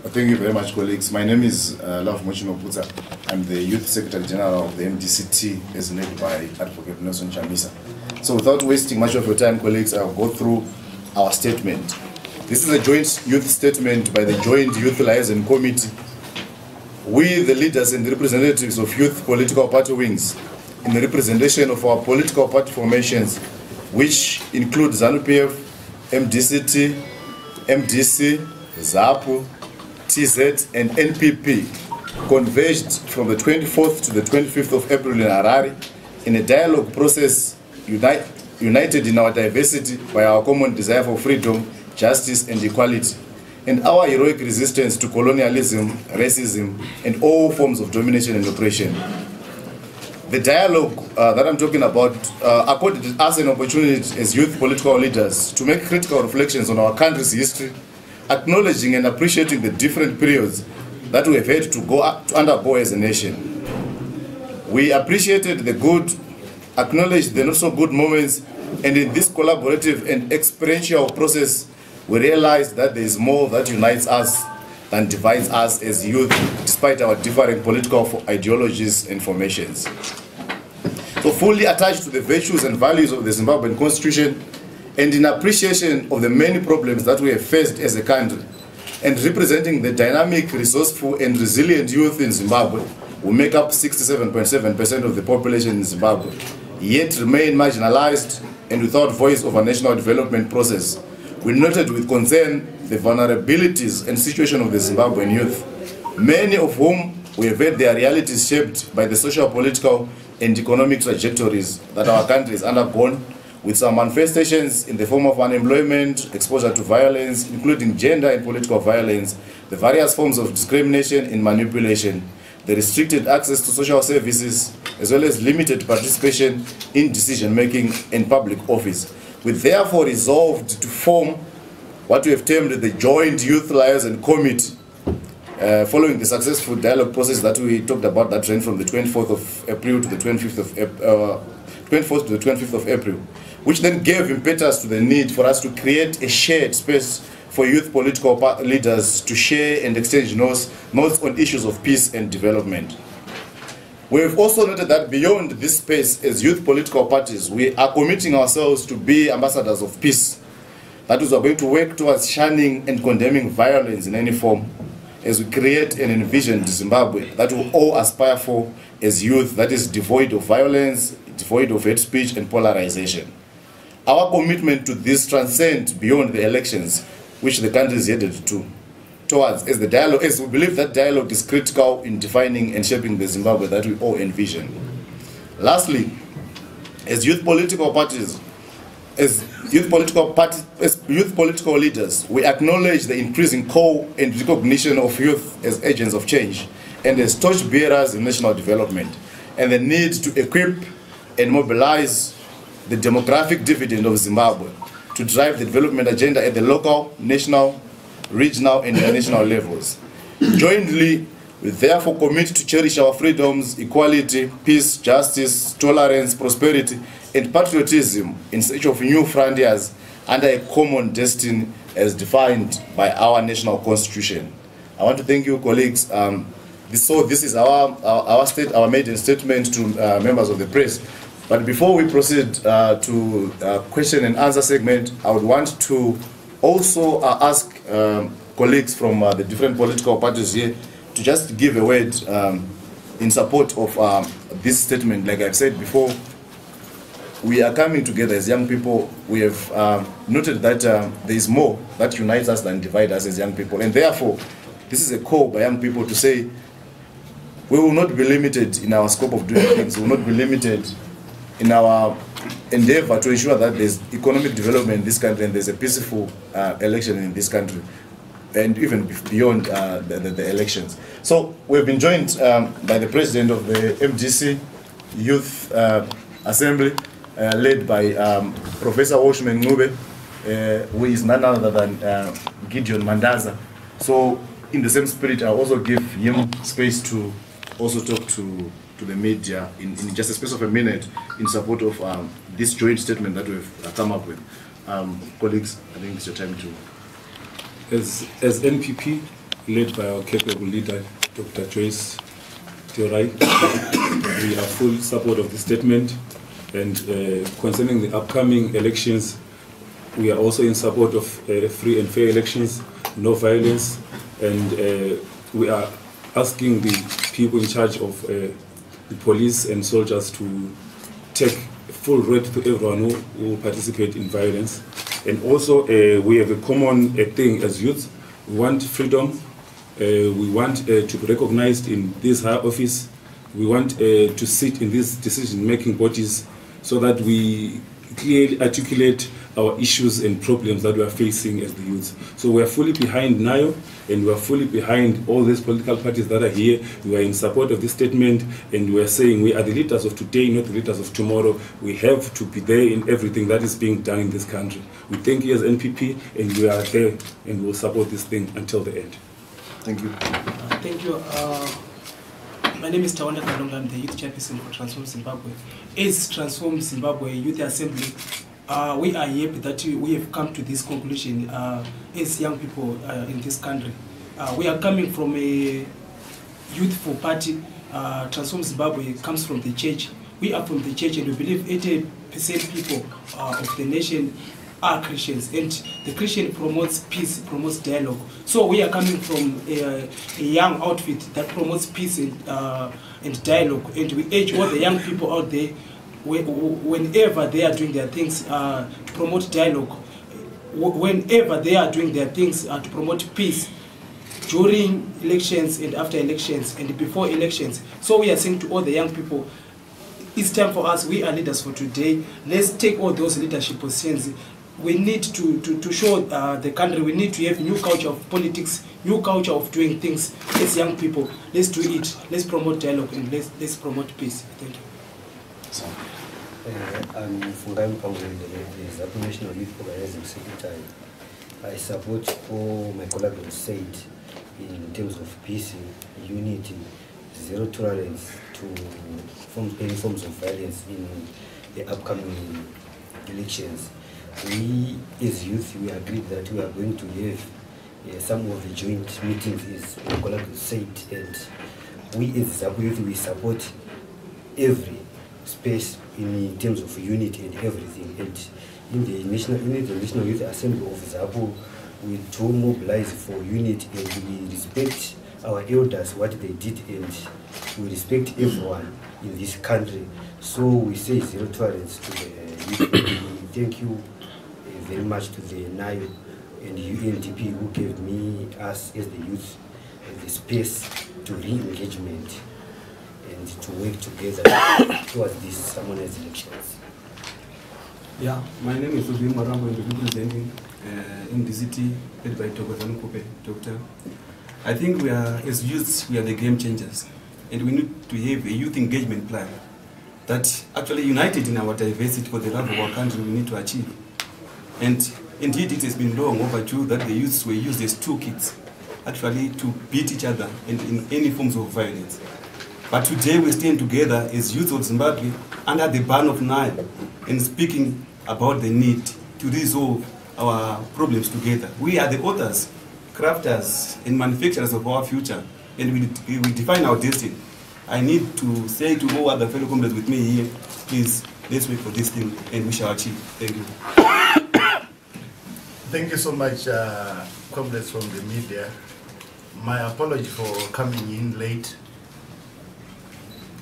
Thank you very much, colleagues. My name is Love Mochino Puta. I'm the Youth Secretary General of the MDC T, as led by Advocate Nelson Chamisa. So without wasting much of your time, colleagues, I'll go through our statement. This is a joint youth statement by the Joint Youth Liaison Committee. We, the leaders and the representatives of youth political party wings, in the representation of our political party formations, which include Zanu Pf, MDC T, MDC, ZAPU, TZ, and NPP, converged from the 24th to the 25th of April in Harare in a dialogue process united in our diversity by our common desire for freedom, justice, and equality, and our heroic resistance to colonialism, racism, and all forms of domination and oppression. The dialogue that I'm talking about accorded us an opportunity as youth political leaders to make critical reflections on our country's history, acknowledging and appreciating the different periods that we have had to undergo as a nation. We appreciated the good, acknowledged the not so good moments, and in this collaborative and experiential process, we realized that there is more that unites us than divides us as youth, despite our differing political ideologies and formations. So fully attached to the virtues and values of the Zimbabwean Constitution, and in appreciation of the many problems that we have faced as a country, and representing the dynamic, resourceful, and resilient youth in Zimbabwe, who make up 67.7% of the population in Zimbabwe, yet remain marginalized and without voice of our national development process, we noted with concern the vulnerabilities and situation of the Zimbabwean youth, many of whom we have had their realities shaped by the social, political, and economic trajectories that our country has undergone, with some manifestations in the form of unemployment, exposure to violence, including gender and political violence, the various forms of discrimination and manipulation, the restricted access to social services, as well as limited participation in decision-making and public office. We therefore resolved to form what we have termed the Joint Youth Liaison Committee, following the successful dialogue process that we talked about that ran from the 24th of April to the 25th of April, which then gave impetus to the need for us to create a shared space for youth political leaders to share and exchange notes on issues of peace and development. We have also noted that beyond this space, as youth political parties, we are committing ourselves to be ambassadors of peace. That is, we are going to work towards shunning and condemning violence in any form, as we create and envision Zimbabwe that we all aspire for as youth, that is devoid of violence, devoid of hate speech and polarization. Our commitment to this transcends beyond the elections, which the country is headed towards, as we believe that dialogue is critical in defining and shaping the Zimbabwe that we all envision. Lastly, as youth political parties, as youth political leaders, we acknowledge the increasing call and recognition of youth as agents of change and as torchbearers in national development, and the need to equip and mobilize the demographic dividend of Zimbabwe to drive the development agenda at the local, national, regional, and international levels. Jointly, we therefore commit to cherish our freedoms, equality, peace, justice, tolerance, prosperity, and patriotism in search of new frontiers under a common destiny as defined by our national constitution. I want to thank you, colleagues. This is our maiden statement to members of the press. But before we proceed to question and answer segment, I would want to also ask colleagues from the different political parties here to just give a word in support of this statement. Like I've said before, we are coming together as young people. We have noted that there is more that unites us than divides us as young people. And therefore, this is a call by young people to say, we will not be limited in our scope of doing things. We will not be limited in our endeavor to ensure that there's economic development in this country and there's a peaceful election in this country, and even beyond the elections. So we've been joined by the president of the MDC Youth Assembly, led by Professor Washman Ngube, who is none other than Gideon Mandaza. So in the same spirit, I'll also give him space to also talk to the media in just a space of a minute in support of this joint statement that we've come up with. Colleagues, I think it's your time to... As NPP, led by our capable leader, Dr. Joyce Theorai. We are full support of the statement, and concerning the upcoming elections, we are also in support of free and fair elections, no violence, and we are asking the people in charge of the police and soldiers to take full right to everyone who participate in violence. And also we have a common thing as youth. We want freedom. We want to be recognized in this high office. We want to sit in these decision-making bodies so that we clearly articulate our issues and problems that we are facing as the youth. So we are fully behind NAYO, and we are fully behind all these political parties that are here. We are in support of this statement, and we are saying we are the leaders of today, not the leaders of tomorrow. We have to be there in everything that is being done in this country. We thank you as NPP, and we are there, and we will support this thing until the end. Thank you. Thank you. My name is Tawanda Kalonga. I'm the youth chairperson for Transform Zimbabwe. As Transform Zimbabwe Youth Assembly, we are happy that we have come to this conclusion as young people in this country. We are coming from a youthful party. Transform Zimbabwe comes from the church. We are from the church, and we believe 80% people of the nation are Christians, and the Christian promotes peace, promotes dialogue. So we are coming from a young outfit that promotes peace and dialogue, and we urge all the young people out there, whenever they are doing their things to promote dialogue, whenever they are doing their things to promote peace, during elections and after elections and before elections. So we are saying to all the young people, it's time for us, we are leaders for today. Let's take all those leadership positions. We need to show the country, we need to have new culture of politics, new culture of doing things as young people. Let's do it. Let's promote dialogue and let's promote peace. Thank you. I'm Fungai Mpango, the Zambia National Youth Organizing Secretary. I support all my colleagues said in terms of peace, unity, zero tolerance to any forms of violence in the upcoming elections. We as youth, we agreed that we are going to have some of the joint meetings, as my colleagues said, and we as Zimbabwe youth, we support every space in terms of unity and everything. And in the National Youth Assembly of Zimbabwe, we do mobilize for unity, and we respect our elders, what they did, and we respect everyone in this country. So we say zero tolerance to the youth. Thank you very much to the NAYO and NPP who gave us as the youth the space to re-engagement and to work together towards these harmonized elections. Yeah, my name is Zim Sentinel, and I'm representing MDC T, led by Dr. Zanu Pf, doctor. I think we are, as youths, we are the game changers, and we need to have a youth engagement plan that actually united in our diversity for the love of our country we need to achieve. And indeed, it has been long overdue that the youths were used as toolkits actually to beat each other and in any forms of violence. But today we stand together as youth of Zimbabwe under the ban of NAYO and speaking about the need to resolve our problems together. We are the authors, crafters, and manufacturers of our future, and we define our destiny. I need to say to all other fellow comrades with me here, please, let's wait for this thing, and we shall achieve. Thank you. Thank you so much, comrades from the media. My apology for coming in late.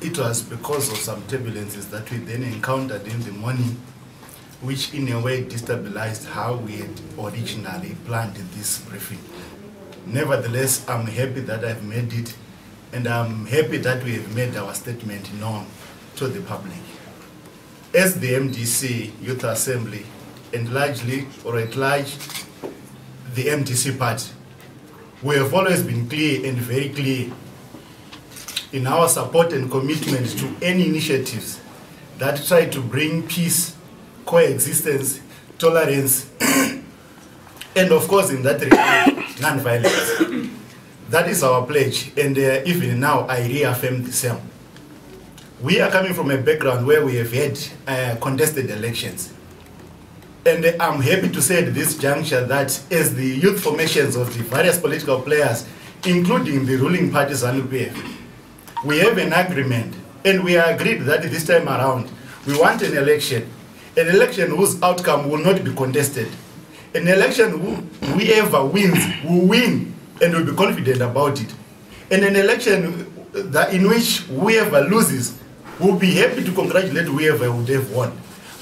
It was because of some turbulences that we then encountered in the morning, which in a way destabilized how we had originally planned this briefing. Nevertheless, I'm happy that I've made it, and I'm happy that we have made our statement known to the public. As the MDC Youth Assembly, and largely, or at large, the MDC party, we have always been clear and very clear in our support and commitment to any initiatives that try to bring peace, coexistence, tolerance, and of course in that regard, non-violence. That is our pledge, and even now I reaffirm the same. We are coming from a background where we have had contested elections. And I'm happy to say at this juncture that as the youth formations of the various political players including the ruling party Zanu Pf, we have an agreement, and we agreed that this time around we want an election whose outcome will not be contested, an election whoever wins will win and will be confident about it, and an election in which whoever loses will be happy to congratulate whoever would have won.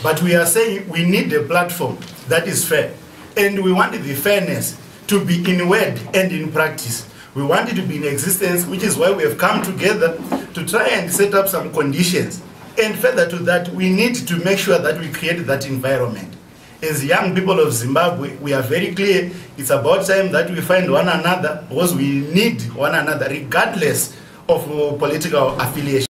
But we are saying we need a platform that is fair, and we want the fairness to be in word and in practice. We want it to be in existence, which is why we have come together to try and set up some conditions. And further to that, we need to make sure that we create that environment. As young people of Zimbabwe, we are very clear it's about time that we find one another, because we need one another regardless of political affiliation.